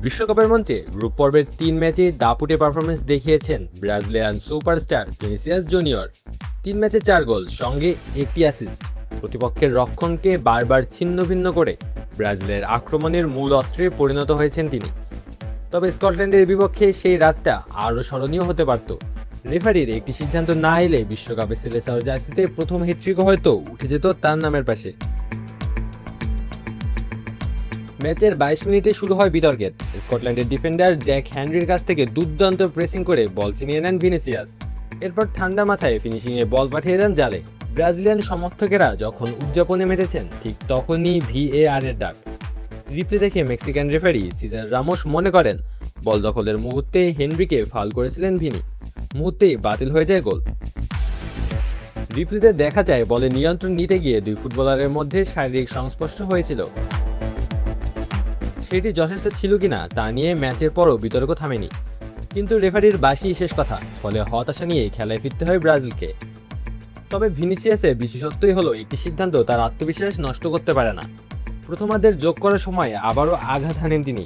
বিশ্বকাপের মঞ্চে গ্রুপ পর্বের ৩ ম্যাচে দাপুটে পারফরমেন্স দেখিয়েছেন ব্রাজিলিয়ান সুপারস্টার ভিনিসিয়াস জুনিয়র। ৩ ম্যাচে ৪ গোল, সঙ্গে একটি অ্যাসিস্ট। প্রতিপক্ষের রক্ষণকে বারবার ছিন্নভিন্ন করে ব্রাজিলের আক্রমণের মূল অস্ত্রে পরিণত হয়েছেন তিনি। তবে স্কটল্যান্ডের বিপক্ষে সেই রাতটা আরও স্মরণীয় হতে পারত। রেফারির একটি সিদ্ধান্ত না এলে বিশ্বকাপে সিলেসাও জার্সিতে প্রথম হ্যাট্রিকও হয়তো উঠে যেত তার নামের পাশে। ম্যাচের ২২ মিনিটে শুরু হয় বিতর্কের। স্কটল্যান্ডের ডিফেন্ডার জ্যাক হ্যানরির কাছ থেকে দুর্দান্ত প্রেসিং করে বল ছিনিয়ে নেন ভিনিসিয়াস। এরপর ঠান্ডা মাথায় ফিনিশিংয়ে বল পাঠিয়ে দেন জালে। ব্রাজিলিয়ান সমর্থকেরা যখন উদযাপনে মেতেছেন, ঠিক তখনই VAR এর ডাক। রিপ্লে দেখে মেক্সিকান রেফারি সিজার রামোস মনে করেন বল দখলের মুহূর্তে হেনরিকে ফাউল করেছিলেন ভিনি। মুহূর্তেই বাতিল হয়ে যায় গোল। রিপ্লেতে দেখা যায় বলে নিয়ন্ত্রণ নিতে গিয়ে দুই ফুটবলারের মধ্যে শারীরিক সংস্পর্শ হয়েছিল। সেটি যথেষ্ট ছিল কিনা তা নিয়ে ম্যাচের পরও বিতর্ক থামেনি। কিন্তু রেফারির বাসি শেষ কথা, ফলে হতাশা নিয়ে খেলায় ফিরতে হয় ব্রাজিলকে। তবে ভিনিসিয়াসের বিশেষত্বই হলো একটি সিদ্ধান্ত তার আত্মবিশ্বাস নষ্ট করতে পারে না। প্রথমার্ধের যোগ করার সময় আবারও আঘাত হানেন তিনি।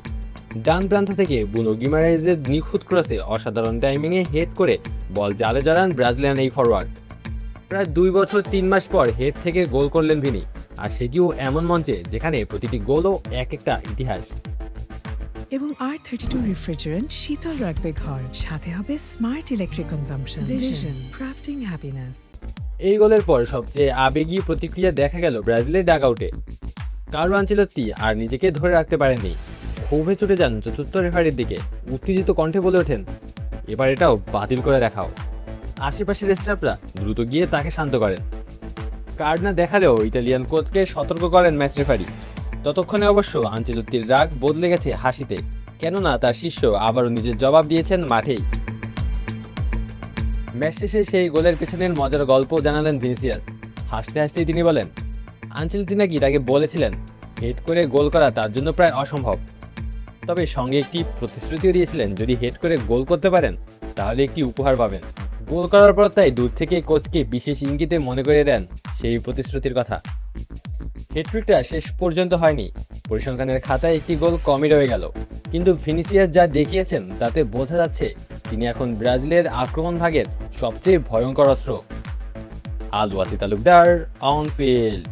ডান প্রান্ত থেকে বুনো গিমারাইজের নিখুঁত ক্রসে অসাধারণ টাইমিংয়ে হেড করে বল জালে জড়ান ব্রাজিলিয়ান এই ফরওয়ার্ড। প্রায় ২ বছর ৩ মাস পর হেড থেকে গোল করলেন ভিনি, আর সেটিও এমন মঞ্চে যেখানে প্রতিটি গোলও এক একটা ইতিহাস। এবং R32 রেফ্রিজারেন্ট শীতল রাখবে ঘর, সাথে হবে smart electric consumption. Vision crafting happiness. এই গোলের পর সবচেয়ে আবেগী প্রতিক্রিয়া দেখা গেল ব্রাজিলের ডাগআউটে। কার্লো আনচেলত্তি আর নিজেকে ধরে রাখতে পারেননি। ক্ষোভে ছুটে যান চতুর্থ রেফারির দিকে। উত্তেজিত কণ্ঠে বলে ওঠেন, এবার এটাও বাতিল করে দেখাও। আশেপাশের স্টাফরা দ্রুত গিয়ে তাকে শান্ত করেন। কার্ড না দেখালেও ইতালিয়ান কোচকে সতর্ক করেন ম্যাচ রেফারি। ততক্ষণে অবশ্য আনচেলত্তির রাগ বদলে গেছে হাসিতে, কেননা তার শিষ্য আবারও নিজের জবাব দিয়েছেন মাঠেই। ম্যাচ শেষে সেই গোলের পেছনের মজার গল্প জানালেন ভিনিসিয়াস। হাসতে হাসতেই তিনি বলেন, আনচেলত্তি নাকি তাকে বলেছিলেন হেড করে গোল করা তার জন্য প্রায় অসম্ভব। তবে সঙ্গে একটি প্রতিশ্রুতিও দিয়েছিলেন, যদি হেড করে গোল করতে পারেন তাহলে একটি উপহার পাবেন। গোল করার পর তাই দূর থেকে কোচকে বিশেষ ইঙ্গিতে মনে করিয়ে দেন সেই প্রতিশ্রুতির কথা। হ্যাট্রিকটা শেষ পর্যন্ত হয়নি, পরিসংখ্যানের খাতায় একটি গোল কমই রয়ে গেল। কিন্তু ভিনিসিয়াস যা দেখিয়েছেন তাতে বোঝা যাচ্ছে তিনি এখন ব্রাজিলের আক্রমণ ভাগের সবচেয়ে ভয়ঙ্কর অস্ত্র। আল ওয়াসি তালুকদার, অন ফিল্ড।